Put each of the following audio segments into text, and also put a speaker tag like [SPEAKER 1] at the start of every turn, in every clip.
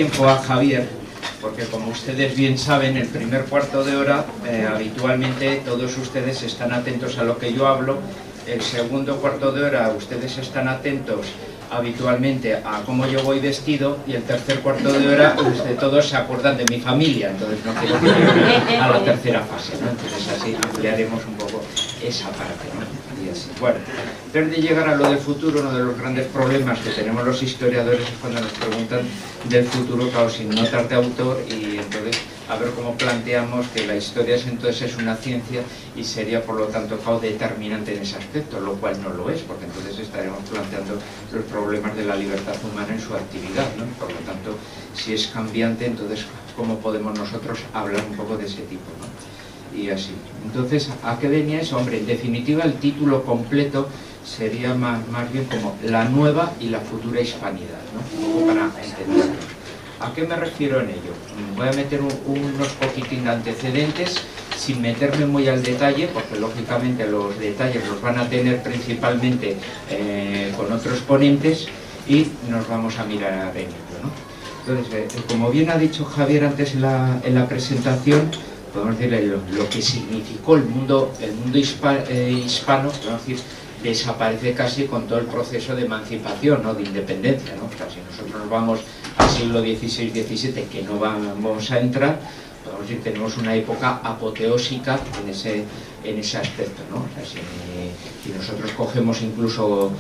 [SPEAKER 1] tiempo a Javier, porque como ustedes bien saben, el primer cuarto de hora habitualmente todos ustedes están atentos a lo que yo hablo, el segundo cuarto de hora ustedes están atentos habitualmente a cómo yo voy vestido, y el tercer cuarto de hora todos se acuerdan de mi familia, entonces no quiero que llegue a la tercera fase, ¿no? Entonces así ampliaremos un poco esa parte, ¿no? Y así. Bueno, antes de llegar a lo del futuro, uno de los grandes problemas que tenemos los historiadores es cuando nos preguntan del futuro, claro, sin notas de autor, y entonces a ver cómo planteamos que la historia entonces es una ciencia y sería por lo tanto determinante en ese aspecto, lo cual no lo es, porque entonces estaremos planteando los problemas de la libertad humana en su actividad, ¿no? Por lo tanto, si es cambiante, entonces ¿cómo podemos nosotros hablar un poco de ese tipo, ¿no? Y así. Entonces, ¿a qué venía eso? Hombre, en definitiva el título completo sería más bien como la nueva y la futura hispanidad, ¿no? Un poco para entenderlo. ¿A qué me refiero en ello? Voy a meter unos poquitín de antecedentes sin meterme muy al detalle, porque lógicamente los detalles los van a tener principalmente con otros ponentes, y nos vamos a mirar en ello, ¿no? Entonces, como bien ha dicho Javier antes en la presentación, podemos decirle lo que significó el mundo hispano, podemos decir, desaparece casi con todo el proceso de emancipación, ¿no? De independencia, ¿no? O sea, si nosotros nos vamos al siglo XVI-XVII, que no vamos a entrar, podemos decir, tenemos una época apoteósica en ese aspecto, ¿no? O sea, si nosotros cogemos incluso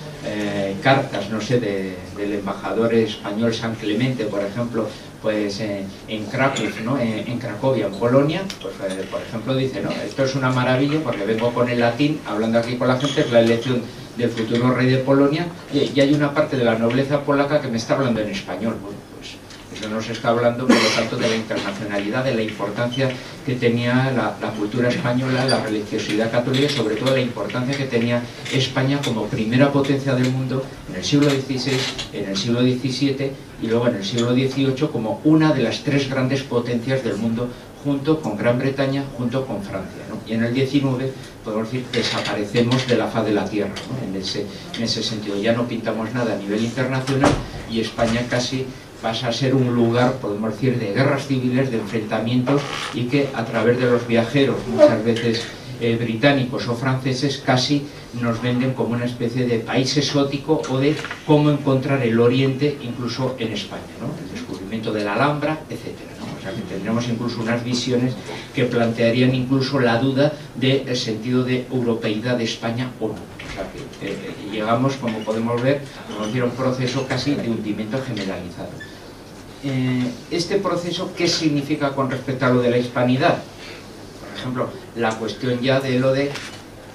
[SPEAKER 1] cartas, no sé, del embajador español San Clemente, por ejemplo, pues en Krakow, ¿no? En Cracovia, en Polonia, pues por ejemplo dice, no, esto es una maravilla porque vengo con el latín, hablando aquí con la gente, es la elección del futuro rey de Polonia, y hay una parte de la nobleza polaca que me está hablando en español. Bueno, pues eso nos está hablando, por lo tanto, de la internacionalidad, de la importancia que tenía la cultura española, la religiosidad católica, y sobre todo la importancia que tenía España como primera potencia del mundo en el siglo XVI, en el siglo XVII y luego en el siglo XVIII como una de las tres grandes potencias del mundo, junto con Gran Bretaña, junto con Francia, ¿no? Y en el XIX, podemos decir, desaparecemos de la faz de la tierra, ¿no? En ese sentido, ya no pintamos nada a nivel internacional, y España casi pasa a ser un lugar, podemos decir, de guerras civiles, de enfrentamientos, y que a través de los viajeros, muchas veces británicos o franceses, casi nos venden como una especie de país exótico, o de cómo encontrar el Oriente incluso en España, ¿no? El descubrimiento de la Alhambra, etcétera, ¿no? O sea, que tendremos incluso unas visiones que plantearían incluso la duda del sentido de europeidad de España o no. O sea, que llegamos, como podemos ver, a un proceso casi de hundimiento generalizado. Este proceso, ¿qué significa con respecto a lo de la hispanidad? Por ejemplo, la cuestión ya de lo de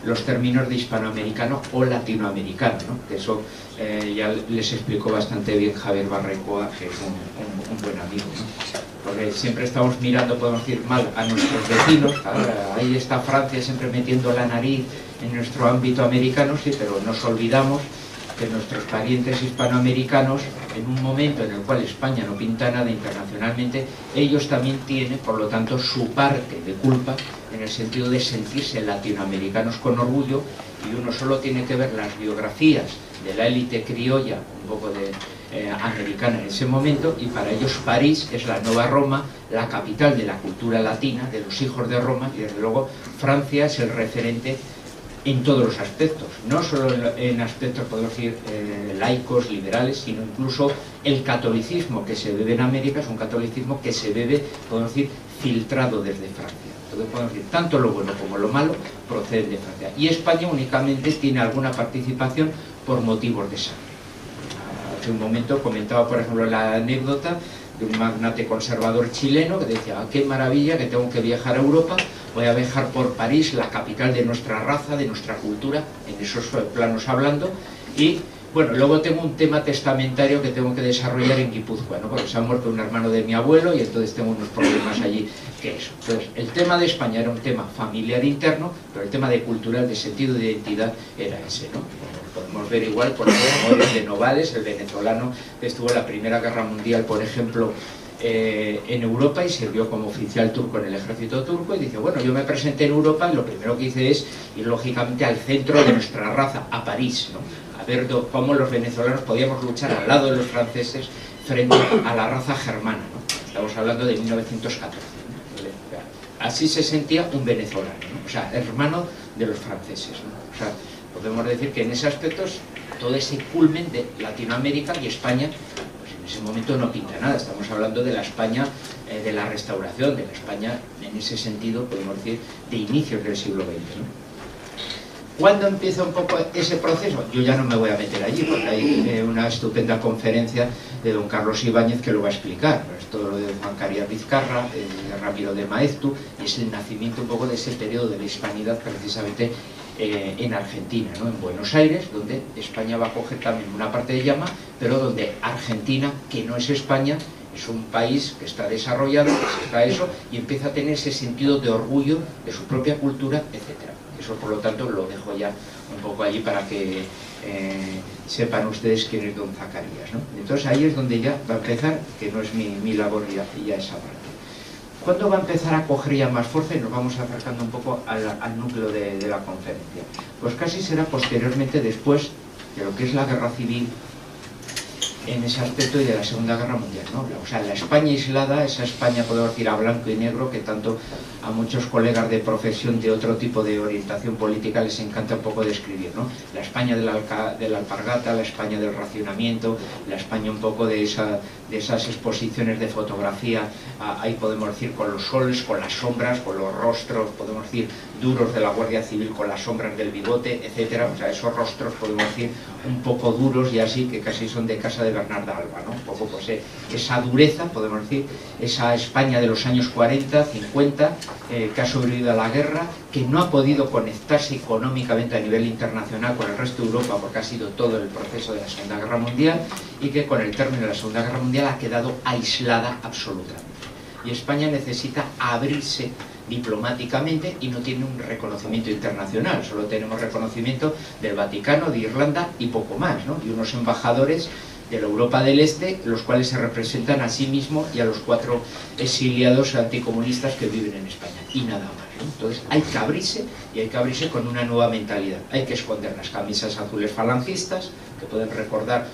[SPEAKER 1] los términos de hispanoamericano o latinoamericano, ¿no? Que eso ya les explicó bastante bien Javier Barrecoa, que es un buen amigo, ¿no? Porque siempre estamos mirando, podemos decir, mal a nuestros vecinos. Ahí está Francia siempre metiendo la nariz en nuestro ámbito americano, sí, pero nos olvidamos que nuestros parientes hispanoamericanos, en un momento en el cual España no pinta nada internacionalmente, ellos también tienen, por lo tanto, su parte de culpa en el sentido de sentirse latinoamericanos con orgullo, y uno solo tiene que ver las biografías de la élite criolla, un poco americana en ese momento, y para ellos París es la nueva Roma, la capital de la cultura latina, de los hijos de Roma, y desde luego Francia es el referente en todos los aspectos, no solo en aspectos, podemos decir, laicos, liberales, sino incluso el catolicismo que se bebe en América es un catolicismo que se bebe, podemos decir, filtrado desde Francia. Entonces podemos decir, tanto lo bueno como lo malo proceden de Francia. Y España únicamente tiene alguna participación por motivos de sangre. Hace un momento comentaba, por ejemplo, la anécdota de un magnate conservador chileno que decía, qué maravilla que tengo que viajar a Europa, voy a viajar por París, la capital de nuestra raza, de nuestra cultura, en esos planos hablando, y bueno, luego tengo un tema testamentario que tengo que desarrollar en Guipúzcoa, ¿no? Porque se ha muerto un hermano de mi abuelo y entonces tengo unos problemas allí que eso. Entonces, el tema de España era un tema familiar interno, pero el tema de cultural, de sentido de identidad, era ese, ¿no? Podemos ver igual, por ejemplo, de Novales, el venezolano que estuvo en la Primera Guerra Mundial, por ejemplo, en Europa, y sirvió como oficial turco en el ejército turco, y dice, bueno, yo me presenté en Europa y lo primero que hice es ir lógicamente al centro de nuestra raza, a París, ¿no? A ver cómo los venezolanos podíamos luchar al lado de los franceses frente a la raza germana, ¿no? Estamos hablando de 1914, ¿no? Así se sentía un venezolano, ¿no? O sea, hermano de los franceses, ¿no? O sea, podemos decir que en ese aspecto todo ese culmen de Latinoamérica y España, pues en ese momento no pinta nada. Estamos hablando de la España de la Restauración, de la España en ese sentido, podemos decir, de inicios del siglo XX, ¿no? ¿Cuándo empieza un poco ese proceso? Yo ya no me voy a meter allí, porque hay una estupenda conferencia de don Carlos Ibáñez que lo va a explicar. Es todo lo de Juan Carías Vizcarra, de Ramiro de Maeztu, y es el nacimiento un poco de ese periodo de la hispanidad precisamente en Argentina, ¿no? En Buenos Aires, donde España va a coger también una parte de llama, pero donde Argentina, que no es España, es un país que está desarrollado, que está eso, y empieza a tener ese sentido de orgullo de su propia cultura, etcétera. Eso, por lo tanto, lo dejo ya un poco allí para que sepan ustedes quién es don Zacarías, ¿no? Entonces ahí es donde ya va a empezar, que no es mi labor ya esa parte. ¿Cuándo va a empezar a coger ya más fuerza? Y nos vamos acercando un poco al núcleo de la conferencia. Pues casi será posteriormente, después de lo que es la guerra civil, en ese aspecto, y de la Segunda Guerra Mundial, ¿no? O sea, la España aislada, esa España, podemos decir, a blanco y negro, que tanto a muchos colegas de profesión de otro tipo de orientación política les encanta un poco describir, ¿no? La España de la alpargata, la España del racionamiento, la España un poco de esas exposiciones de fotografía, ahí podemos decir, con los soles, con las sombras, con los rostros, podemos decir, duros de la Guardia Civil, con las sombras del bigote, etcétera. O sea, esos rostros, podemos decir, un poco duros y así, que casi son de casa de Bernarda Alba, ¿no? Un poco, pues, esa dureza, podemos decir, esa España de los años 40, 50, que ha sobrevivido a la guerra, que no ha podido conectarse económicamente a nivel internacional con el resto de Europa, porque ha sido todo el proceso de la Segunda Guerra Mundial, y que con el término de la Segunda Guerra Mundial ha quedado aislada absolutamente. Y España necesita abrirse diplomáticamente y no tiene un reconocimiento internacional, solo tenemos reconocimiento del Vaticano, de Irlanda y poco más, ¿no? Y unos embajadores de la Europa del Este, los cuales se representan a sí mismos y a los 4 exiliados anticomunistas que viven en España, y nada más, ¿no? Entonces hay que abrirse, y hay que abrirse con una nueva mentalidad. Hay que esconder las camisas azules falangistas, que pueden recordar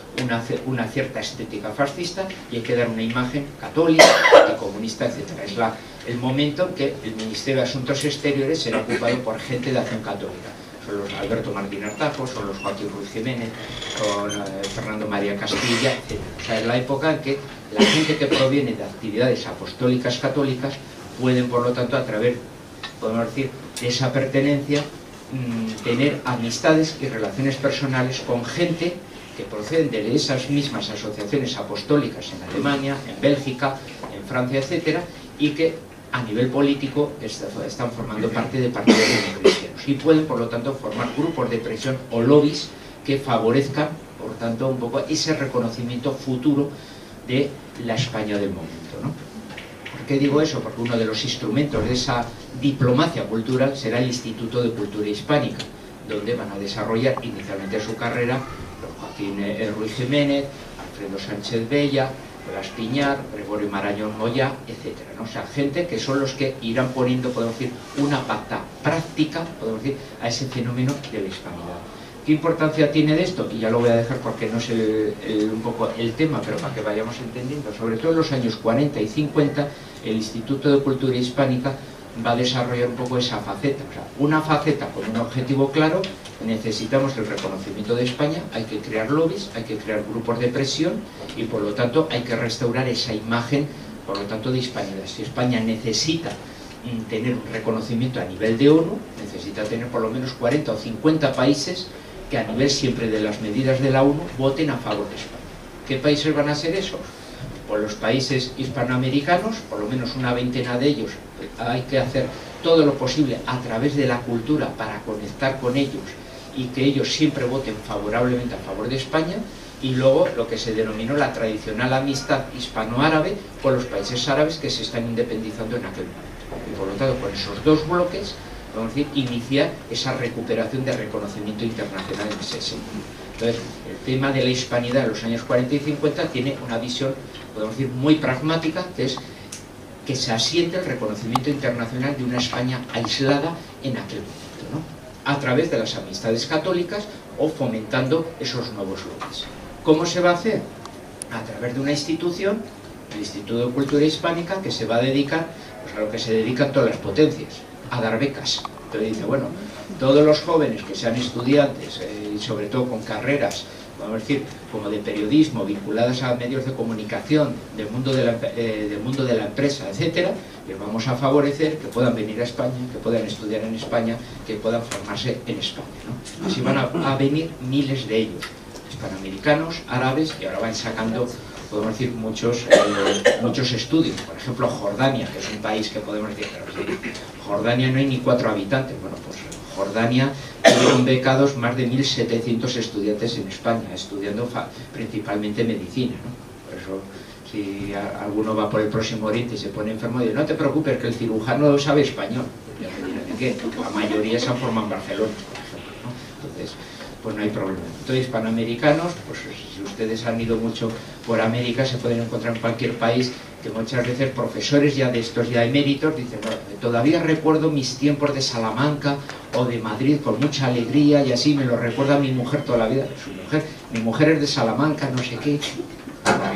[SPEAKER 1] una cierta estética fascista, y hay que dar una imagen católica, anticomunista, etc. Es el momento en que el Ministerio de Asuntos Exteriores será ocupado por gente de Acción Católica. Son los Alberto Martín Artajo, son los Joaquín Ruiz Jiménez, son Fernando María Castilla, etc. O sea, es la época en que la gente que proviene de actividades apostólicas católicas pueden, por lo tanto, a través, podemos decir, de esa pertenencia, tener amistades y relaciones personales con gente que proceden de esas mismas asociaciones apostólicas en Alemania, en Bélgica, en Francia, etcétera, y que a nivel político están formando parte de partidos cristianos, y pueden, por lo tanto, formar grupos de presión o lobbies que favorezcan, por tanto, un poco ese reconocimiento futuro de la España del momento, ¿no? ¿Por qué digo eso? Porque uno de los instrumentos de esa diplomacia cultural será el Instituto de Cultura Hispánica, donde van a desarrollar inicialmente su carrera don Joaquín Ruiz Jiménez, Alfredo Sánchez Bella, Blas Piñar, Gregorio Marañón Moya, etcétera, ¿no? O sea, gente que son los que irán poniendo, podemos decir, una pata práctica, podemos decir, a ese fenómeno de la hispanidad. ¿Qué importancia tiene de esto? Y ya lo voy a dejar porque no es un poco el tema, pero para que vayamos entendiendo. Sobre todo en los años 40 y 50, el Instituto de Cultura Hispánica va a desarrollar un poco esa faceta. O sea, una faceta con un objetivo claro. Necesitamos el reconocimiento de España, hay que crear lobbies, hay que crear grupos de presión, y por lo tanto hay que restaurar esa imagen, por lo tanto, de hispanidad. Si España necesita tener un reconocimiento a nivel de ONU, necesita tener por lo menos 40 o 50 países que, a nivel siempre de las medidas de la ONU, voten a favor de España. ¿Qué países van a ser esos? Pues los países hispanoamericanos, por lo menos una veintena de ellos. Hay que hacer todo lo posible a través de la cultura para conectar con ellos y que ellos siempre voten favorablemente a favor de España. Y luego lo que se denominó la tradicional amistad hispano-árabe con los países árabes que se están independizando en aquel momento. Y por lo tanto, con esos dos bloques, vamos a decir, iniciar esa recuperación de reconocimiento internacional en ese sentido. Entonces, el tema de la hispanidad en los años 40 y 50 tiene una visión, podemos decir, muy pragmática, que es que se asiente el reconocimiento internacional de una España aislada en aquel momento, ¿no? A través de las amistades católicas o fomentando esos nuevos lobbies. ¿Cómo se va a hacer? a través de una institución, el Instituto de Cultura Hispánica, que se va a dedicar pues, a lo que se dedican todas las potencias, a dar becas. Entonces dice, bueno, todos los jóvenes que sean estudiantes y sobre todo con carreras, vamos a decir, como de periodismo, vinculadas a medios de comunicación, del mundo de la empresa, etcétera, les vamos a favorecer que puedan venir a España, que puedan estudiar en España, que puedan formarse en España, ¿no? Así van a venir miles de ellos, hispanoamericanos, árabes, y ahora van sacando, podemos decir, muchos estudios. Por ejemplo, Jordania, que es un país que podemos decir, pero sí, Jordania no hay ni 4 habitantes. Bueno, pues Jordania tuvieron becados más de 1.700 estudiantes en España, estudiando principalmente medicina, ¿no? Por eso, si alguno va por el Próximo Oriente y se pone enfermo, dice, no te preocupes, que el cirujano sabe español. Ya me dirán, ¿de qué? Porque la mayoría se han formado en Barcelona, por ejemplo, ¿no? Entonces, pues no hay problema. Entonces, hispanoamericanos, pues si ustedes han ido mucho por América, se pueden encontrar en cualquier país que muchas veces profesores ya de estos ya eméritos dicen, bueno, todavía recuerdo mis tiempos de Salamanca o de Madrid con mucha alegría, y así me lo recuerda mi mujer toda la vida. Mi mujer es de Salamanca, no sé qué.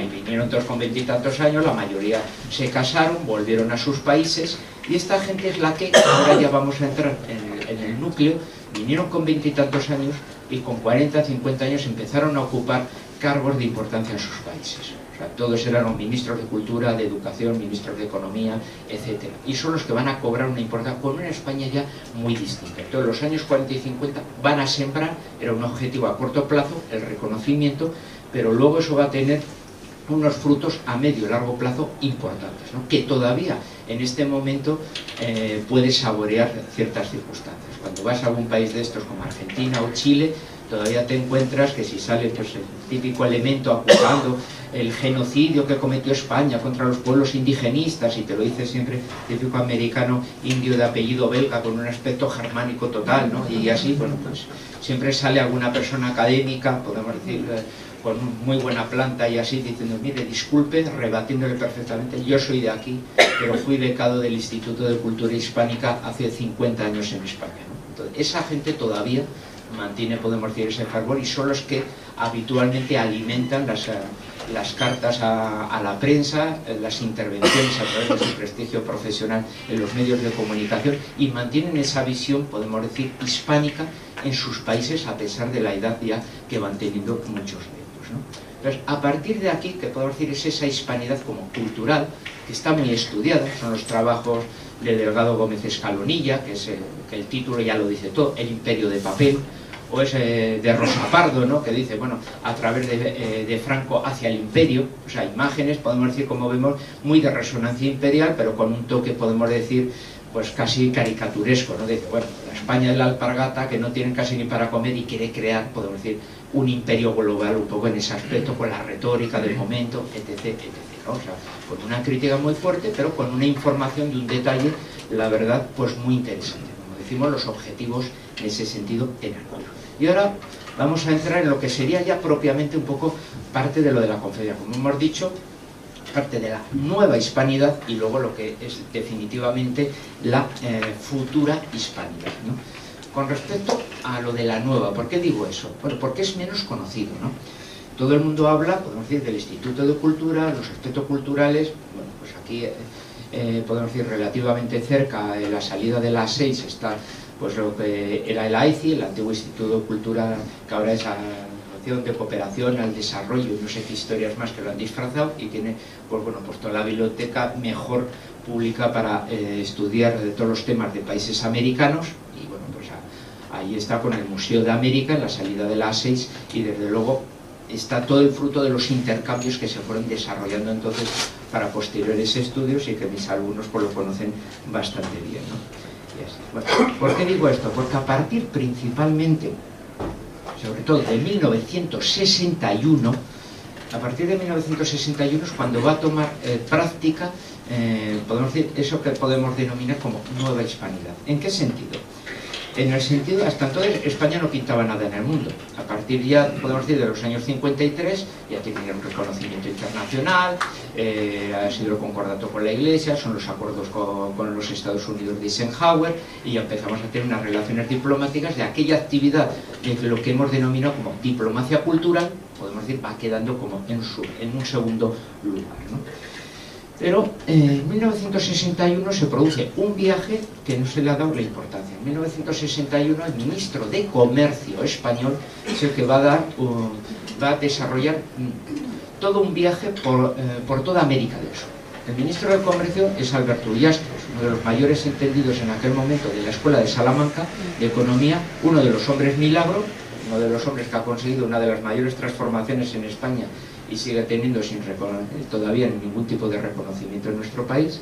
[SPEAKER 1] Y vinieron todos con 20 y tantos años, la mayoría se casaron, volvieron a sus países, y esta gente es la que, ahora ya vamos a entrar en el núcleo, vinieron con 20 y tantos años y con 40, 50 años empezaron a ocupar cargos de importancia en sus países. O sea, todos eran los ministros de Cultura, de Educación, ministros de Economía, etc. Y son los que van a cobrar una importancia con una España ya muy distinta. Entonces, los años 40 y 50 van a sembrar, era un objetivo a corto plazo, el reconocimiento, pero luego eso va a tener unos frutos a medio y largo plazo importantes, ¿no? Que todavía en este momento puede saborear ciertas circunstancias. Cuando vas a algún país de estos como Argentina o Chile, todavía te encuentras que si sale pues, el típico elemento acusando el genocidio que cometió España contra los pueblos indigenistas, y te lo dice siempre típico americano indio de apellido belga con un aspecto germánico total, ¿no? Y así, bueno, pues siempre sale alguna persona académica, podemos decir, con muy buena planta y así, diciendo, mire, disculpe, rebatiéndole perfectamente, yo soy de aquí, pero fui becado del Instituto de Cultura Hispánica hace 50 años en España, ¿no? Entonces, esa gente todavía mantiene, podemos decir, ese fervor, y son los que habitualmente alimentan las cartas a la prensa, las intervenciones a través de su prestigio profesional en los medios de comunicación, y mantienen esa visión, podemos decir, hispánica en sus países, a pesar de la edad ya que van teniendo muchos de ellos, ¿no? Entonces, a partir de aquí, que podemos decir, es esa hispanidad como cultural, que está muy estudiada, son los trabajos de Delgado Gómez Escalonilla, que el título ya lo dice todo, El imperio de papel, o es de Rosa Pardo, ¿no? Que dice, bueno, a través de Franco hacia el imperio, o sea, imágenes, podemos decir, como vemos, muy de resonancia imperial, pero con un toque, podemos decir, pues casi caricaturesco, ¿no? Dice, bueno, la España de la alpargata, que no tienen casi ni para comer, y quiere crear, podemos decir, un imperio global un poco en ese aspecto, con la retórica del momento, etc., etc., ¿no? O sea, con una crítica muy fuerte, pero con una información de un detalle, la verdad, pues muy interesante. Como decimos, los objetivos en ese sentido eran otros. Y ahora vamos a entrar en lo que sería ya propiamente un poco parte de lo de la Confederación. Como hemos dicho, parte de la nueva hispanidad, y luego lo que es definitivamente la futura hispanidad, ¿no? Con respecto a lo de la nueva, ¿por qué digo eso? Bueno, porque es menos conocido, ¿no? Todo el mundo habla, podemos decir, del Instituto de Cultura, los aspectos culturales. Bueno, pues aquí podemos decir relativamente cerca, en la salida de la A6 está pues lo que era el AICI, el antiguo Instituto de Cultura, que ahora es Asociación de Cooperación al Desarrollo, y no sé qué historias más que lo han disfrazado, y tiene pues bueno, pues toda la biblioteca mejor pública para estudiar de todos los temas de países americanos. Y bueno, pues ahí está con el Museo de América en la salida de la A6, y desde luego está todo el fruto de los intercambios que se fueron desarrollando entonces para posteriores estudios, y que mis alumnos pues lo conocen bastante bien, ¿no? Bueno, ¿por qué digo esto? Porque a partir principalmente, sobre todo de 1961, a partir de 1961 es cuando va a tomar práctica, podemos decir, eso que podemos denominar como nueva hispanidad. ¿En qué sentido? En el sentido, hasta entonces España no pintaba nada en el mundo. A partir ya, podemos decir, de los años 53, ya tenía un reconocimiento internacional, ha sido el concordato con la Iglesia, son los acuerdos con los Estados Unidos de Eisenhower, y ya empezamos a tener unas relaciones diplomáticas de aquella actividad de lo que hemos denominado como diplomacia cultural, podemos decir, va quedando como en un segundo lugar, ¿no? Pero en 1961 se produce un viaje que no se le ha dado la importancia. En 1961 el ministro de Comercio español es el que va a desarrollar todo un viaje por toda América del Sur. El ministro de Comercio es Alberto Ullastres, uno de los mayores entendidos en aquel momento de la Escuela de Salamanca de Economía, uno de los hombres milagro, uno de los hombres que ha conseguido una de las mayores transformaciones en España y sigue teniendo todavía ningún tipo de reconocimiento en nuestro país,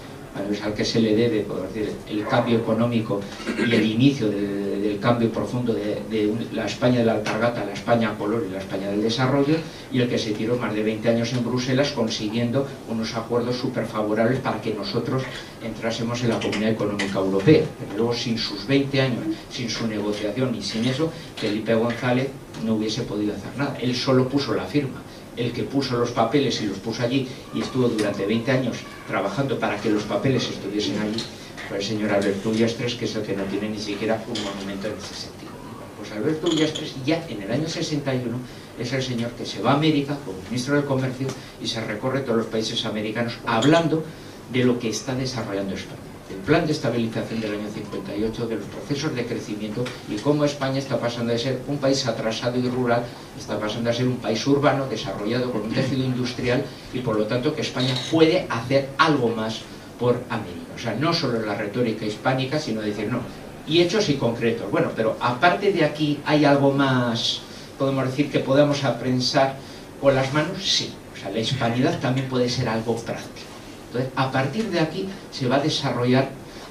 [SPEAKER 1] al que se le debe, por decir, el cambio económico y el inicio del cambio profundo de la España de la alpargata a la España a color y la España del desarrollo, y el que se tiró más de 20 años en Bruselas consiguiendo unos acuerdos súper favorables para que nosotros entrásemos en la Comunidad Económica Europea. Pero luego, sin sus 20 años, sin su negociación y sin eso, Felipe González no hubiese podido hacer nada. Él solo puso la firma. El que puso los papeles y los puso allí y estuvo durante 20 años trabajando para que los papeles estuviesen allí, fue el señor Alberto Ullastres, que es el que no tiene ni siquiera un monumento en ese sentido. Pues Alberto Ullastres ya en el año 61 es el señor que se va a América como ministro de Comercio y se recorre todos los países americanos hablando de lo que está desarrollando España, del plan de estabilización del año 58, de los procesos de crecimiento y cómo España está pasando de ser un país atrasado y rural, está pasando a ser un país urbano, desarrollado con un tejido industrial, y por lo tanto que España puede hacer algo más por América. O sea, no solo la retórica hispánica, sino decir, no, y hechos y concretos. Bueno, pero aparte de aquí, ¿hay algo más, podemos decir, que podamos aprensar con las manos? Sí. O sea, la hispanidad también puede ser algo práctico. Entonces, a partir de aquí se va a desarrollar,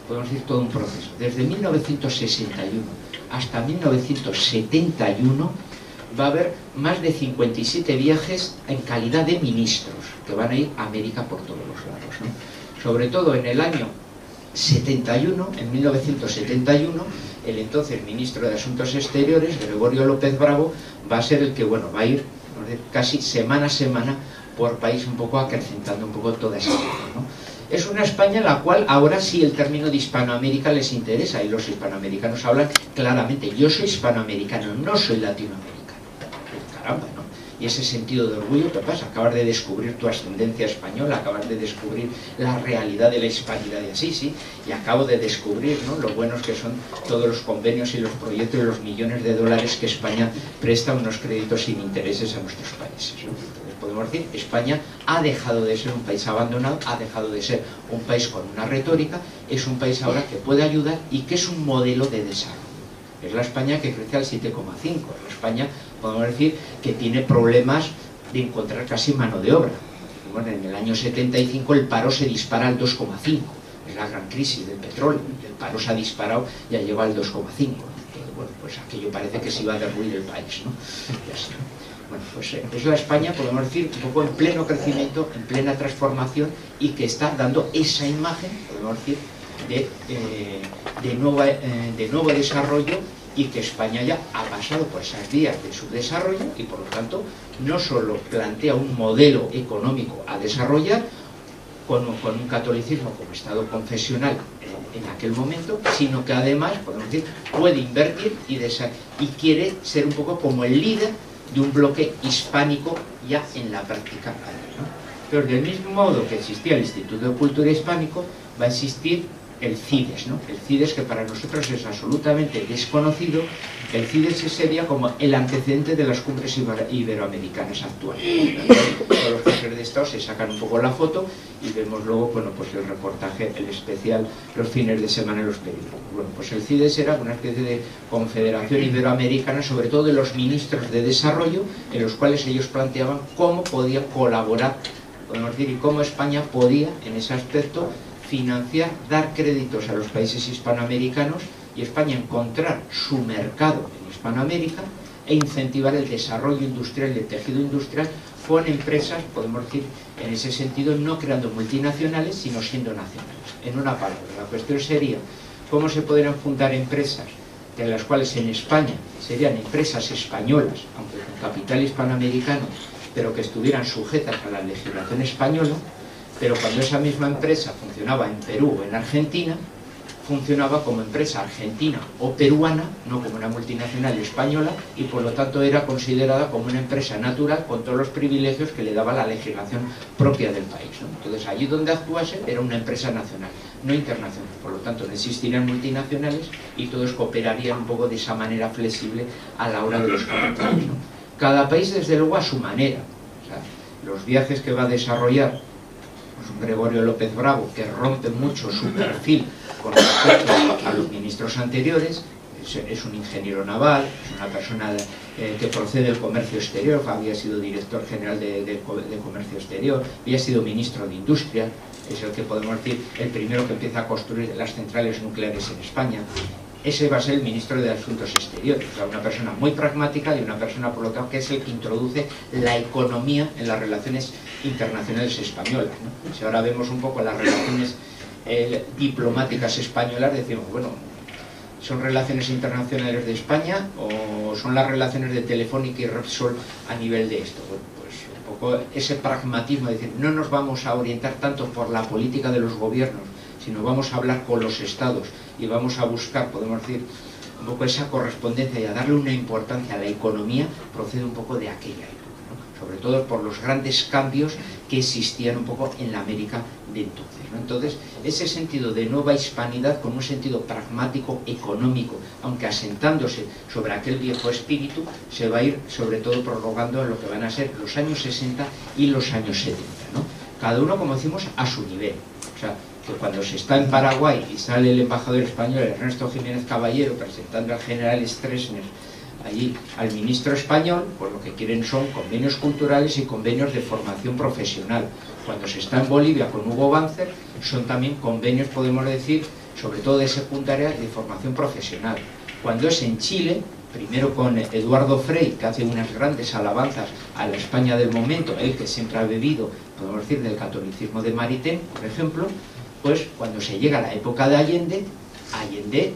[SPEAKER 1] podemos decir, todo un proceso. Desde 1961 hasta 1971 va a haber más de 57 viajes en calidad de ministros que van a ir a América por todos los lados, ¿no? Sobre todo en el año 71, en 1971, el entonces ministro de Asuntos Exteriores, Gregorio López Bravo, va a ser el que, bueno, va a ir casi semana a semana por país, un poco acrecentando un poco toda esa cosa, ¿no? Es una España en la cual ahora sí el término de Hispanoamérica les interesa, y los hispanoamericanos hablan claramente: yo soy hispanoamericano, no soy latinoamericano. Caramba, ¿no? Y ese sentido de orgullo, ¿qué pasa? Acabas de descubrir tu ascendencia española, acabas de descubrir la realidad de la hispanidad y así, sí, y acabo de descubrir, ¿no?, lo buenos que son todos los convenios y los proyectos y los millones de dólares que España presta unos créditos sin intereses a nuestros países, ¿no? Entonces podemos decir, España ha dejado de ser un país abandonado, ha dejado de ser un país con una retórica, es un país ahora que puede ayudar y que es un modelo de desarrollo. Es la España que crece al 7,5, la España, podemos decir, que tiene problemas de encontrar casi mano de obra. Bueno, en el año 75 el paro se dispara al 2,5, es la gran crisis del petróleo, el paro se ha disparado y ya llegado al 2,5. Bueno, pues aquello parece que se iba a derruir el país, ¿no? Y así, ¿no? Bueno, pues es la España, podemos decir, un poco en pleno crecimiento, en plena transformación, y que está dando esa imagen, podemos decir, de nuevo desarrollo, y que España ya ha pasado por esas vías de su desarrollo y por lo tanto no solo plantea un modelo económico a desarrollar con un catolicismo como Estado confesional en aquel momento, sino que además, podemos decir, puede invertir y quiere ser un poco como el líder de un bloque hispánico ya en la práctica, ¿no? Pero del mismo modo que existía el Instituto de Cultura Hispánico, va a existir el CIDES, ¿no? El CIDES, que para nosotros es absolutamente desconocido. El CIDES sería como el antecedente de las cumbres iberoamericanas actuales. Todos los jefes de Estado se sacan un poco la foto y vemos luego, bueno, pues el reportaje, el especial, los fines de semana en los periódicos. Bueno, pues el CIDES era una especie de confederación iberoamericana, sobre todo de los ministros de desarrollo, en los cuales ellos planteaban cómo podían colaborar, podemos decir, y cómo España podía, en ese aspecto, financiar, dar créditos a los países hispanoamericanos y España encontrar su mercado en Hispanoamérica e incentivar el desarrollo industrial y el tejido industrial con empresas, podemos decir, en ese sentido, no creando multinacionales, sino siendo nacionales. En una palabra, la cuestión sería cómo se podrían fundar empresas de las cuales en España serían empresas españolas, aunque con capital hispanoamericano, pero que estuvieran sujetas a la legislación española. Pero cuando esa misma empresa funcionaba en Perú o en Argentina, funcionaba como empresa argentina o peruana, no como una multinacional española, y por lo tanto era considerada como una empresa natural con todos los privilegios que le daba la legislación propia del país, ¿no? Entonces allí donde actuase era una empresa nacional, no internacional, por lo tanto no existirían multinacionales y todos cooperarían un poco de esa manera flexible a la hora de los comentarios, ¿no? Cada país desde luego a su manera, o sea, los viajes que va a desarrollar un Gregorio López Bravo, que rompe mucho su perfil con respecto a los ministros anteriores, es un ingeniero naval, es una persona que procede del comercio exterior, había sido director general de comercio exterior, había sido ministro de Industria, es el que podemos decir el primero que empieza a construir las centrales nucleares en España. Ese va a ser el ministro de Asuntos Exteriores, o sea, una persona muy pragmática y una persona, por lo tanto, que es el que introduce la economía en las relaciones internacionales españolas, ¿no? Si ahora vemos un poco las relaciones diplomáticas españolas, decimos, bueno, ¿son relaciones internacionales de España o son las relaciones de Telefónica y Repsol a nivel de esto? Bueno, pues un poco ese pragmatismo de decir, no nos vamos a orientar tanto por la política de los gobiernos, sino vamos a hablar con los estados y vamos a buscar, podemos decir, un poco esa correspondencia y a darle una importancia a la economía, procede un poco de aquella época, ¿no? Sobre todo por los grandes cambios que existían un poco en la América de entonces, ¿no? Entonces, ese sentido de nueva hispanidad con un sentido pragmático económico, aunque asentándose sobre aquel viejo espíritu, se va a ir sobre todo prorrogando en lo que van a ser los años 60 y los años 70, ¿no? Cada uno, como decimos, a su nivel. O sea, que cuando se está en Paraguay y sale el embajador español Ernesto Jiménez Caballero presentando al general Stroessner allí al ministro español, pues lo que quieren son convenios culturales y convenios de formación profesional. Cuando se está en Bolivia con Hugo Banzer, son también convenios, podemos decir, sobre todo de secundaria de formación profesional. Cuando es en Chile, primero con Eduardo Frei, que hace unas grandes alabanzas a la España del momento, él que siempre ha bebido, podemos decir, del catolicismo de Maritain, por ejemplo, pues cuando se llega a la época de Allende, Allende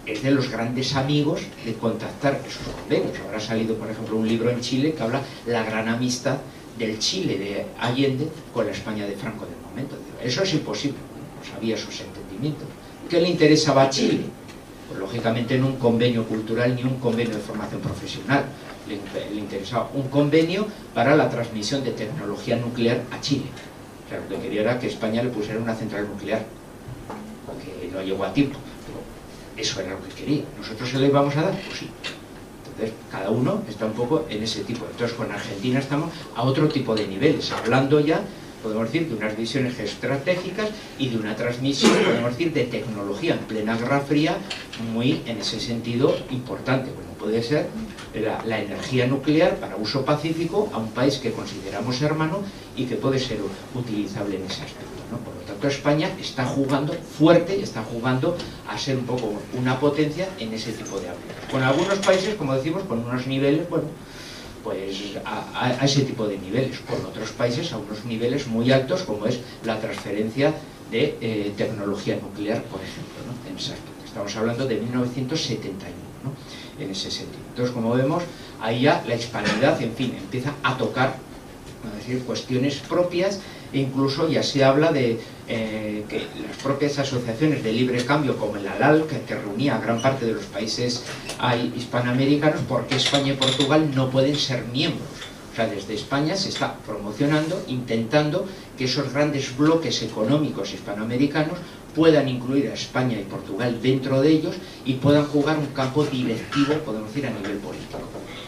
[SPEAKER 1] es de los grandes amigos de contactar esos convenios. Ahora ha salido, por ejemplo, un libro en Chile que habla la gran amistad del Chile de Allende con la España de Franco del momento. Eso es imposible, no sabía sus entendimientos. ¿Qué le interesaba a Chile? Pues lógicamente no un convenio cultural ni un convenio de formación profesional. Le interesaba un convenio para la transmisión de tecnología nuclear a Chile. O sea, lo que quería era que España le pusiera una central nuclear, que no llegó a tiempo. Eso era lo que quería. ¿Nosotros se lo íbamos a dar? Pues sí. Entonces, cada uno está un poco en ese tipo. Entonces, con Argentina estamos a otro tipo de niveles, hablando ya, podemos decir, de unas visiones estratégicas y de una transmisión, podemos decir, de tecnología en plena Guerra Fría, muy, en ese sentido, importante, como puede ser la energía nuclear para uso pacífico a un país que consideramos hermano y que puede ser utilizable en ese aspecto, ¿no? Por lo tanto, España está jugando fuerte, está jugando a ser un poco una potencia en ese tipo de ámbitos. Con algunos países, como decimos, con unos niveles, bueno, pues a ese tipo de niveles, con otros países a unos niveles muy altos, como es la transferencia de tecnología nuclear, por ejemplo, ¿no? En ese aspecto. Estamos hablando de 1971, ¿no? En ese sentido. Entonces, como vemos, ahí ya la hispanidad, en fin, empieza a tocar, es decir, cuestiones propias, e incluso ya se habla de que las propias asociaciones de libre cambio, como el ALAL, que reunía a gran parte de los países hispanoamericanos, porque España y Portugal no pueden ser miembros. O sea, desde España se está promocionando, intentando que esos grandes bloques económicos hispanoamericanos puedan incluir a España y Portugal dentro de ellos y puedan jugar un campo directivo, podemos decir, a nivel político.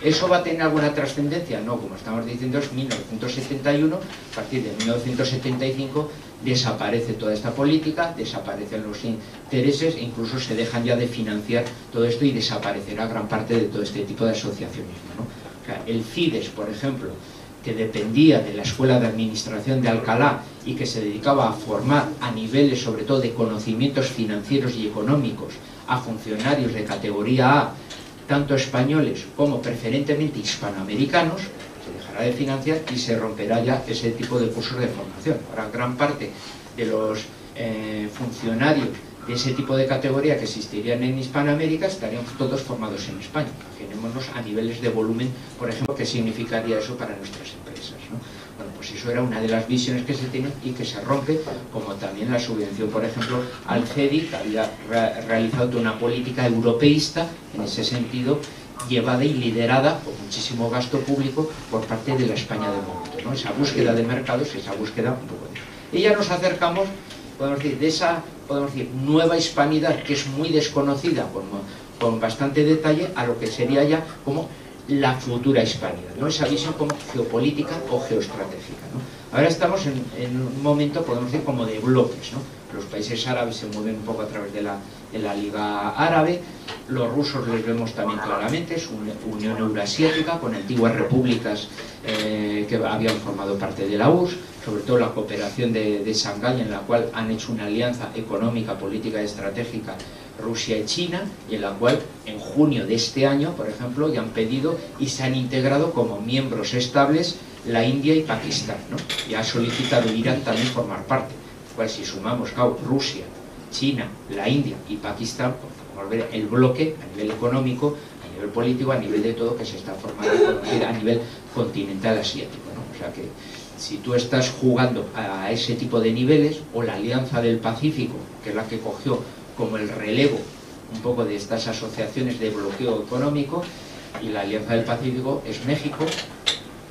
[SPEAKER 1] ¿Eso va a tener alguna trascendencia? No, como estamos diciendo, es 1971, a partir de 1975 desaparece toda esta política, desaparecen los intereses e incluso se dejan ya de financiar todo esto y desaparecerá gran parte de todo este tipo de asociacionismo, ¿no? O sea, el CIDES, por ejemplo, que dependía de la Escuela de Administración de Alcalá y que se dedicaba a formar a niveles, sobre todo, de conocimientos financieros y económicos a funcionarios de categoría A, tanto españoles como preferentemente hispanoamericanos, se dejará de financiar y se romperá ya ese tipo de cursos de formación. Ahora, gran parte de los funcionarios de ese tipo de categoría que existirían en Hispanoamérica estarían todos formados en España. Imaginémonos a niveles de volumen, por ejemplo, qué significaría eso para nuestras empresas, ¿no? Bueno, pues eso Eso era una de las visiones que se tiene y que se rompe, como también la subvención, por ejemplo, al CEDI, que había realizado toda una política europeísta en ese sentido, llevada y liderada por muchísimo gasto público por parte de la España del momento, ¿no? Esa búsqueda de mercados, esa búsqueda un poco de eso. Y ya nos acercamos, podemos decir, de esa nueva hispanidad que es muy desconocida con bastante detalle, a lo que sería ya como la futura hispanidad, ¿no? Esa visión como geopolítica o geoestratégica, ¿no? Ahora estamos en un momento, podemos decir, como de bloques, ¿no? Los países árabes se mueven un poco a través de la Liga Árabe, los rusos les vemos también claramente, es una Unión Eurasiática con antiguas repúblicas que habían formado parte de la URSS, sobre todo la cooperación de Shanghái, en la cual han hecho una alianza económica, política y estratégica Rusia y China, y en la cual en junio de este año, por ejemplo, ya han pedido y se han integrado como miembros estables la India y Pakistán, ¿no? Y ha solicitado Irán también formar parte. Pues si sumamos, claro, Rusia, China, la India y Pakistán, pues podemos ver el bloque a nivel económico, a nivel político, a nivel de todo que se está formando a nivel continental asiático, ¿no? O sea que si tú estás jugando a ese tipo de niveles, o la Alianza del Pacífico, que es la que cogió como el relevo un poco de estas asociaciones de bloqueo económico, y la Alianza del Pacífico es México,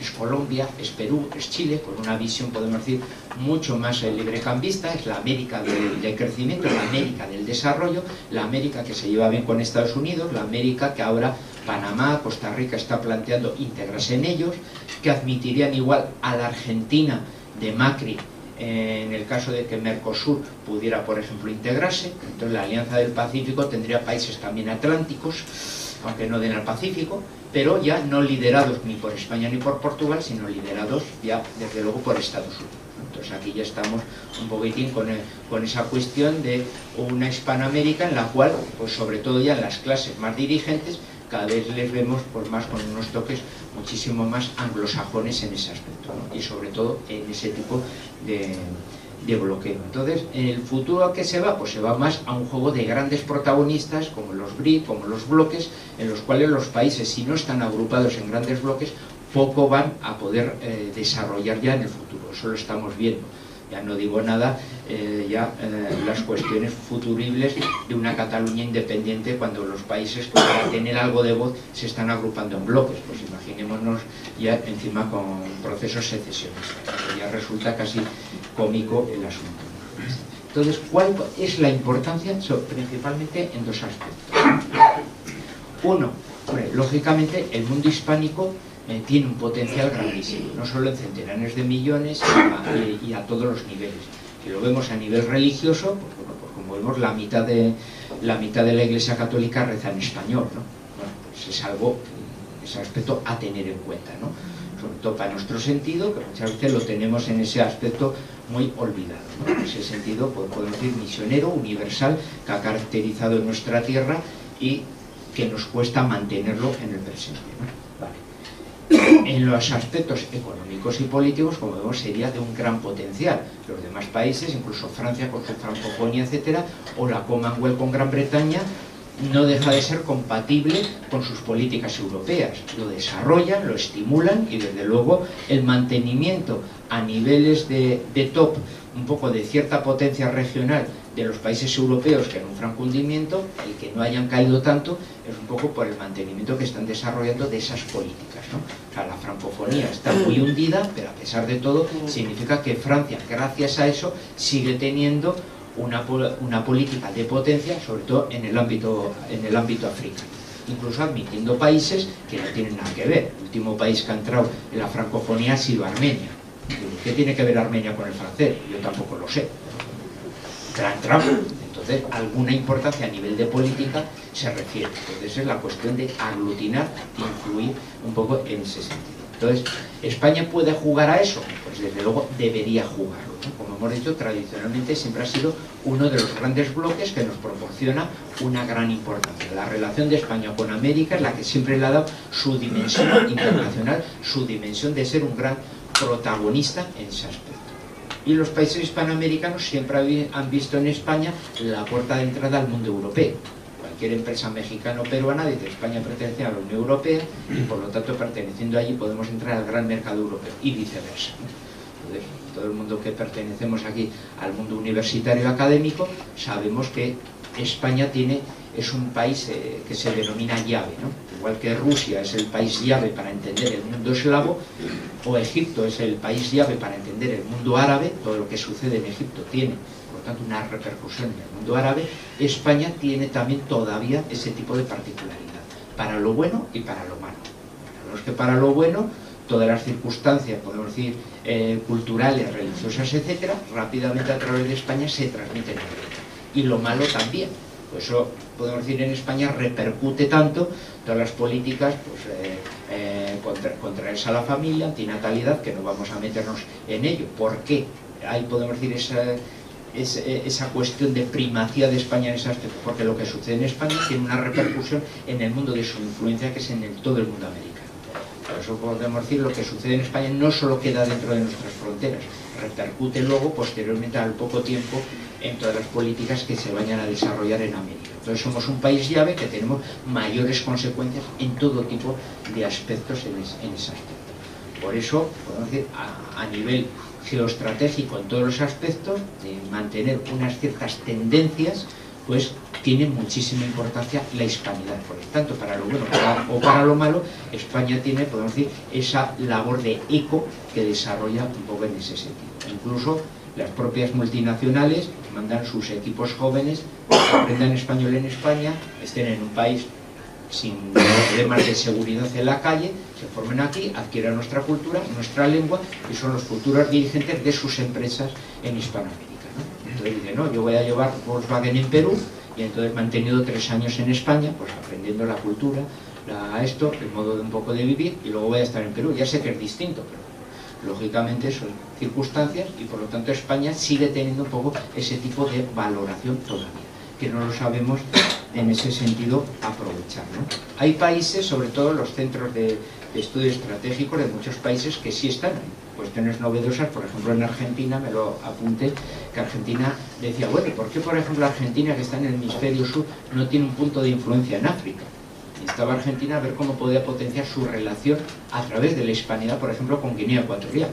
[SPEAKER 1] es Colombia, es Perú, es Chile, con una visión, podemos decir, mucho más librecambista, es la América del crecimiento, la América del desarrollo, la América que se lleva bien con Estados Unidos, la América que ahora Panamá, Costa Rica está planteando integrarse en ellos, que admitirían igual a la Argentina de Macri en el caso de que Mercosur pudiera, por ejemplo, integrarse. Entonces la Alianza del Pacífico tendría países también atlánticos, aunque no den al Pacífico, pero ya no liderados ni por España ni por Portugal, sino liderados ya desde luego por Estados Unidos. Entonces aquí ya estamos un poquitín con esa cuestión de una Hispanoamérica en la cual, pues sobre todo ya en las clases más dirigentes, cada vez les vemos pues más con unos toques muchísimo más anglosajones en ese aspecto, ¿no? Y sobre todo en ese tipo de bloqueo. Entonces, en el futuro a qué se va, pues se va más a un juego de grandes protagonistas como los BRIC, como los bloques, en los cuales los países, si no están agrupados en grandes bloques, poco van a poder desarrollar ya en el futuro. Eso lo estamos viendo. Ya no digo nada, las cuestiones futuribles de una Cataluña independiente, cuando los países, para tener algo de voz, se están agrupando en bloques. Pues imaginémonos ya encima con procesos secesionistas. Ya resulta casi cómico el asunto. Entonces, ¿cuál es la importancia? Principalmente en dos aspectos. Uno, lógicamente, el mundo hispánico tiene un potencial grandísimo, no solo en centenares de millones y a todos los niveles. Si lo vemos a nivel religioso, pues, bueno, pues como vemos, la mitad de la Iglesia Católica reza en español, ¿no? Bueno, pues es algo, ese aspecto a tener en cuenta, ¿no? Sobre todo para nuestro sentido, que muchas veces lo tenemos en ese aspecto muy olvidado, ¿no? En ese sentido, pues, podemos decir misionero, universal, que ha caracterizado nuestra tierra y que nos cuesta mantenerlo en el presente, ¿no? Vale. En los aspectos económicos y políticos, como vemos, sería de un gran potencial. Los demás países, incluso Francia con su francofonía, etcétera, o la Commonwealth con Gran Bretaña, no deja de ser compatible con sus políticas europeas. Lo desarrollan, lo estimulan, y desde luego el mantenimiento a niveles de top, un poco de cierta potencia regional de los países europeos que en un franco hundimiento, el que no hayan caído tanto, es un poco por el mantenimiento que están desarrollando de esas políticas, ¿no? O sea, la francofonía está muy hundida, pero a pesar de todo significa que Francia, gracias a eso, sigue teniendo una política de potencia, sobre todo en el ámbito africano, incluso admitiendo países que no tienen nada que ver. El último país que ha entrado en la francofonía ha sido Armenia. ¿Qué tiene que ver Armenia con el francés? Yo tampoco lo sé. Gran tramo. Entonces, alguna importancia a nivel de política se refiere. Entonces, es la cuestión de aglutinar e influir un poco en ese sentido. Entonces, ¿España puede jugar a eso? Pues desde luego debería jugarlo, ¿no? Como hemos dicho, tradicionalmente siempre ha sido uno de los grandes bloques que nos proporciona una gran importancia. La relación de España con América es la que siempre le ha dado su dimensión internacional, su dimensión de ser un gran protagonista en ese aspecto. Y los países hispanoamericanos siempre han visto en España la puerta de entrada al mundo europeo. Cualquier empresa mexicana o peruana dice: España pertenece a la Unión Europea y por lo tanto, perteneciendo allí, podemos entrar al gran mercado europeo, y viceversa, ¿no? joder, todo el mundo que pertenecemos aquí al mundo universitario académico sabemos que España es un país que se denomina llave, ¿no? Igual que Rusia es el país llave para entender el mundo eslavo, o Egipto es el país llave para entender el mundo árabe. Todo lo que sucede en Egipto tiene, por lo tanto, una repercusión en el mundo árabe. España tiene también todavía ese tipo de particularidad, para lo bueno y para lo malo. Para lo bueno, todas las circunstancias, podemos decir, culturales, religiosas, etcétera, rápidamente a través de España se transmiten a América. Y lo malo también. Pues eso, podemos decir, en España repercute tanto todas las políticas contrarias a la familia, antinatalidad, que no vamos a meternos en ello. ¿Por qué? Ahí podemos decir esa cuestión de primacía de España en ese aspecto, porque lo que sucede en España tiene una repercusión en el mundo de su influencia, que es en todo el mundo americano. Por eso podemos decir, lo que sucede en España no solo queda dentro de nuestras fronteras, repercute luego, posteriormente, al poco tiempo, en todas las políticas que se vayan a desarrollar en América. Entonces somos un país llave que tenemos mayores consecuencias en todo tipo de aspectos en ese aspecto. Por eso, podemos decir, a nivel geoestratégico, en todos los aspectos, de mantener unas ciertas tendencias, pues tiene muchísima importancia la hispanidad. Por lo tanto, para lo bueno o para lo malo, España tiene, podemos decir, esa labor de eco que desarrolla un poco en ese sentido. Incluso las propias multinacionales mandan sus equipos jóvenes que aprendan español en España, estén en un país sin problemas de seguridad en la calle, se formen aquí, adquieran nuestra cultura, nuestra lengua, y son los futuros dirigentes de sus empresas en Hispanoamérica, ¿no? Entonces dicen, no, yo voy a llevar Volkswagen en Perú, y entonces me han tenido 3 años en España, pues aprendiendo la cultura, el modo de un poco de vivir, y luego voy a estar en Perú. Ya sé que es distinto, pero lógicamente son circunstancias, y por lo tanto España sigue teniendo un poco ese tipo de valoración todavía, que no lo sabemos en ese sentido aprovechar, ¿no? Hay países, sobre todo los centros de estudio estratégico de muchos países, que sí están ahí. Cuestiones novedosas, por ejemplo en Argentina, me lo apunté, que Argentina decía, bueno, ¿por qué por ejemplo Argentina, que está en el hemisferio sur, no tiene un punto de influencia en África? Y estaba Argentina a ver cómo podía potenciar su relación a través de la hispanidad, por ejemplo con Guinea Ecuatorial.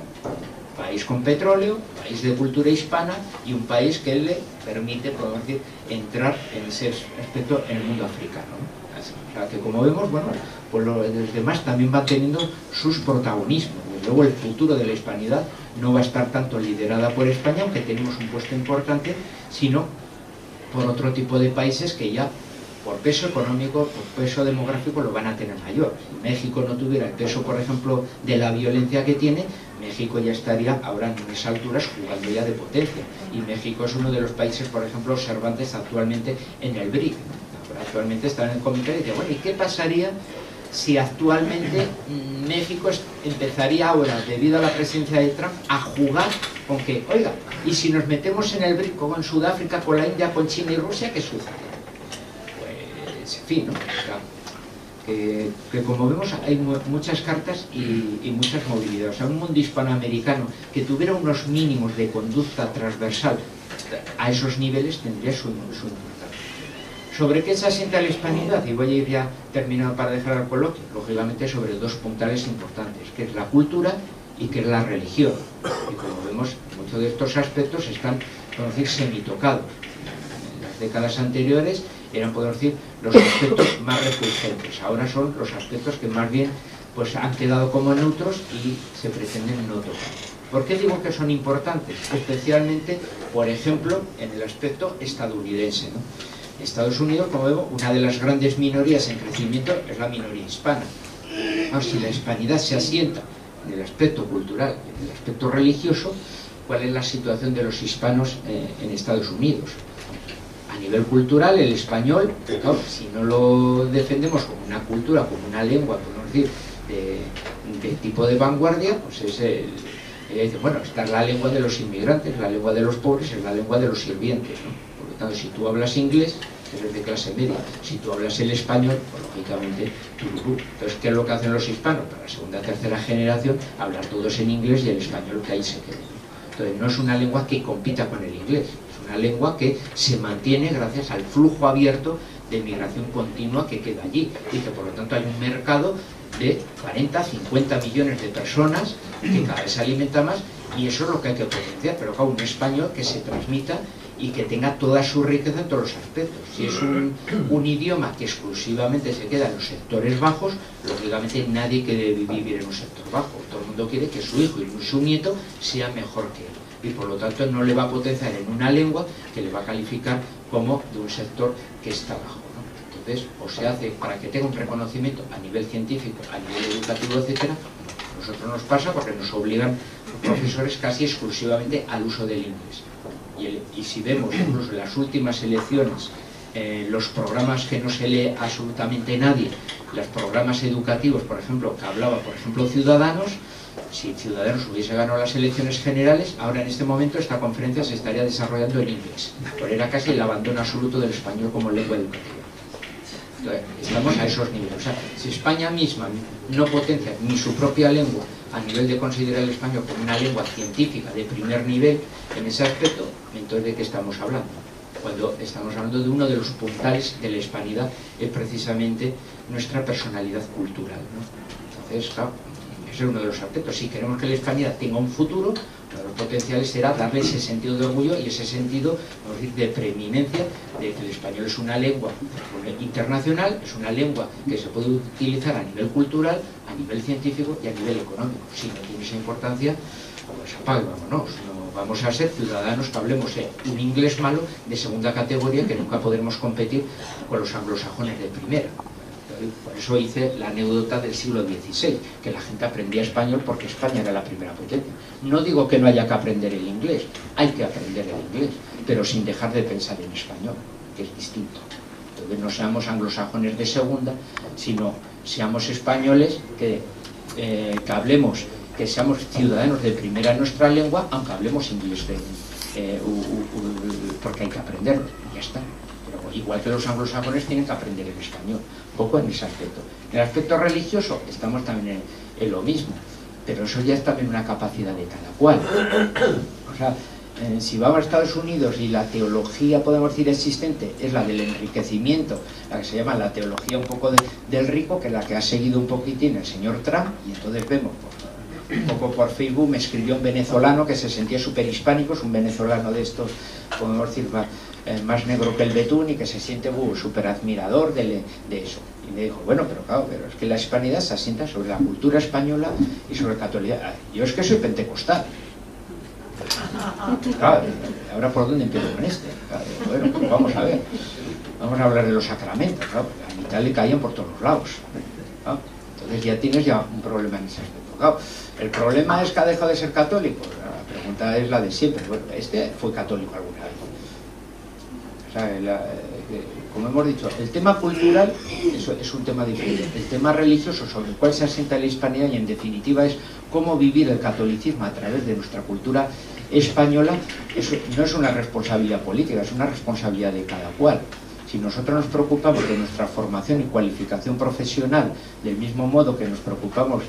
[SPEAKER 1] País con petróleo, país de cultura hispana, y un país que le permite, podemos decir, entrar en ese aspecto en el mundo africano, ¿no? O sea, que como vemos, bueno, pues los demás también van teniendo sus protagonismos. Desde luego el futuro de la hispanidad no va a estar tanto liderada por España, aunque tenemos un puesto importante, sino por otro tipo de países que ya, por peso económico, por peso demográfico, lo van a tener mayor. Si México no tuviera el peso, por ejemplo, de la violencia que tiene, México ya estaría ahora en unas alturas jugando ya de potencia. Y México es uno de los países, por ejemplo, observantes actualmente en el BRIC. Actualmente está en el comité y dice, bueno, ¿y qué pasaría si actualmente México empezaría ahora, debido a la presencia de Trump, a jugar con que, oiga, y si nos metemos en el BRIC, como en Sudáfrica, con la India, con China y Rusia, ¿qué sucede? Pues, en fin, ¿no? O sea, que como vemos hay muchas cartas y muchas movilidades. O sea, un mundo hispanoamericano que tuviera unos mínimos de conducta transversal a esos niveles tendría su importancia. ¿Sobre qué se asienta la hispanidad? Y voy a ir ya terminado para dejar el coloquio. Lógicamente sobre 2 puntales importantes, que es la cultura y que es la religión. Y como vemos, muchos de estos aspectos están, podemos decir, semitocados. En las décadas anteriores eran, podemos decir, los aspectos más refulgentes. Ahora son los aspectos que más bien pues, han quedado como neutros y se pretenden no tocar. ¿Por qué digo que son importantes? Especialmente, por ejemplo, en el aspecto estadounidense, ¿no? Estados Unidos, como vemos, una de las grandes minorías en crecimiento es la minoría hispana. Ahora, si la hispanidad se asienta en el aspecto cultural y en el aspecto religioso, ¿cuál es la situación de los hispanos en Estados Unidos? A nivel cultural, el español, claro, si no lo defendemos como una cultura, como una lengua, podemos decir, de tipo de vanguardia, pues es dice, bueno, esta es la lengua de los inmigrantes, la lengua de los pobres, es la lengua de los sirvientes, ¿no? Si tú hablas inglés, eres de clase media. Si tú hablas el español, pues lógicamente tururú. Entonces, ¿qué es lo que hacen los hispanos? Para la segunda o tercera generación, hablar todos en inglés y el español que ahí se quede. Entonces, no es una lengua que compita con el inglés, es una lengua que se mantiene gracias al flujo abierto de migración continua que queda allí y que por lo tanto hay un mercado de 40, 50 millones de personas que cada vez se alimenta más, y eso es lo que hay que potenciar. Pero claro, un español que se transmita y que tenga toda su riqueza en todos los aspectos. Si es un idioma que exclusivamente se queda en los sectores bajos, lógicamente nadie quiere vivir en un sector bajo. Todo el mundo quiere que su hijo y su nieto sea mejor que él, y por lo tanto no le va a potenciar en una lengua que le va a calificar como de un sector que está bajo, ¿no? Entonces, o se hace para que tenga un reconocimiento a nivel científico, a nivel educativo, etcétera. A nosotros nos pasa porque nos obligan los profesores casi exclusivamente al uso del inglés. Y si vemos incluso en las últimas elecciones, los programas que no se lee absolutamente nadie, los programas educativos, por ejemplo, que hablaba, por ejemplo, Ciudadanos, si Ciudadanos hubiese ganado las elecciones generales, ahora en este momento esta conferencia se estaría desarrollando en inglés, porque era casi el abandono absoluto del español como lengua educativa. Entonces, estamos a esos niveles. O sea, si España misma no potencia ni su propia lengua a nivel de considerar el español como una lengua científica de primer nivel en ese aspecto, entonces ¿de qué estamos hablando? Cuando estamos hablando de uno de los puntales de la hispanidad, es precisamente nuestra personalidad cultural, ¿no? Entonces, claro, ese es uno de los aspectos. Si queremos que la hispanidad tenga un futuro, uno de los potenciales será darle ese sentido de orgullo y ese sentido, vamos a decir, de preeminencia, de que el español es una lengua internacional, es una lengua que se puede utilizar a nivel cultural, a nivel científico y a nivel económico. Si no tiene esa importancia, pues apague, vámonos. No vamos a ser ciudadanos que hablemos un inglés malo de segunda categoría, que nunca podremos competir con los anglosajones de primera. Por eso hice la anécdota del siglo XVI, que la gente aprendía español porque España era la primera potencia. No digo que no haya que aprender el inglés, hay que aprender el inglés, pero sin dejar de pensar en español, que es distinto. Entonces no seamos anglosajones de segunda, sino seamos españoles que hablemos, que seamos ciudadanos de primera en nuestra lengua, aunque hablemos inglés, porque hay que aprenderlo, y ya está. Pero igual que los anglosajones tienen que aprender el español, poco en ese aspecto. En el aspecto religioso estamos también en lo mismo, pero eso ya es también una capacidad de cada cual. O sea, si vamos a Estados Unidos y la teología, podemos decir, existente es la del enriquecimiento, la que se llama la teología un poco del rico, que es la que ha seguido un poquitín el señor Trump, y entonces vemos, un poco por Facebook me escribió un venezolano que se sentía súper hispánico, es un venezolano de estos, podemos decir, más negro que el betún, y que se siente súper admirador de eso. Y me dijo, bueno, pero es que la hispanidad se asienta sobre la cultura española y sobre la catolicidad. Yo es que soy pentecostal. Claro, ahora por dónde empiezo con este. Claro, bueno, pues vamos a ver. Vamos a hablar de los sacramentos. Claro, a mitad le caían por todos los lados. Claro, entonces ya tienes un problema en ese aspecto. Claro, el problema es que ha dejado de ser católico. La pregunta es la de siempre. Bueno, este fue católico alguna vez. O sea, como hemos dicho, el tema cultural es un tema diferente. El tema religioso, sobre el cual se asienta la hispanidad, y en definitiva es cómo vivir el catolicismo a través de nuestra cultura española, eso no es una responsabilidad política, es una responsabilidad de cada cual. Si nosotros nos preocupamos de nuestra formación y cualificación profesional, del mismo modo que nos preocupamos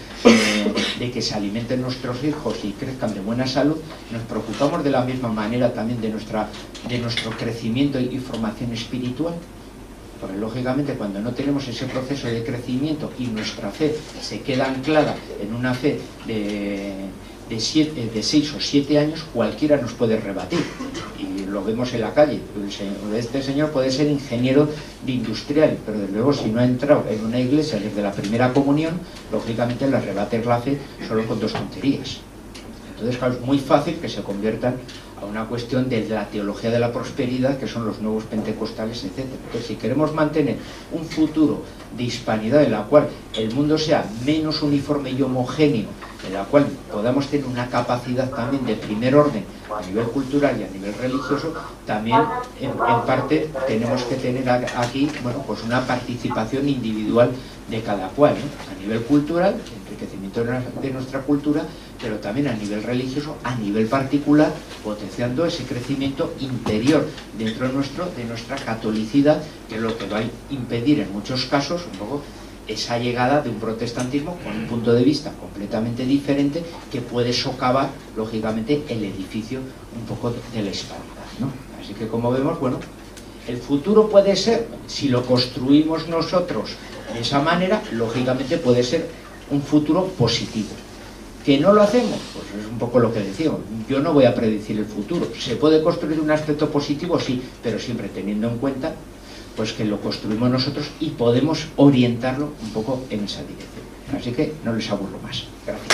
[SPEAKER 1] de que se alimenten nuestros hijos y crezcan de buena salud, nos preocupamos de la misma manera también de nuestro crecimiento y formación espiritual. Porque lógicamente cuando no tenemos ese proceso de crecimiento y nuestra fe se queda anclada en una fe de 6 o 7 años, cualquiera nos puede rebatir. Y lo vemos en la calle. Este señor puede ser ingeniero de industrial, pero desde luego si no ha entrado en una iglesia desde la primera comunión, lógicamente le rebates la fe solo con 2 tonterías. Entonces, claro, es muy fácil que se conviertan a una cuestión de la teología de la prosperidad, que son los nuevos pentecostales, etc. Entonces, si queremos mantener un futuro de hispanidad en la cual el mundo sea menos uniforme y homogéneo, en la cual podamos tener una capacidad también de primer orden a nivel cultural y a nivel religioso, también en parte tenemos que tener aquí, bueno, pues una participación individual de cada cual, ¿no? A nivel cultural, enriquecimiento de nuestra cultura, pero también a nivel religioso, a nivel particular, potenciando ese crecimiento interior dentro de nuestra catolicidad, que es lo que va a impedir en muchos casos un poco esa llegada de un protestantismo con un punto de vista completamente diferente, que puede socavar lógicamente el edificio un poco de la hispanidad, ¿no? Así que, como vemos, bueno, el futuro puede ser, si lo construimos nosotros De esa manera, lógicamente, puede ser un futuro positivo. ¿Que no lo hacemos? Pues es un poco lo que decíamos. Yo no voy a predecir el futuro. ¿Se puede construir un aspecto positivo? Sí, pero siempre teniendo en cuenta pues que lo construimos nosotros y podemos orientarlo un poco en esa dirección. Así que no les aburro más. Gracias.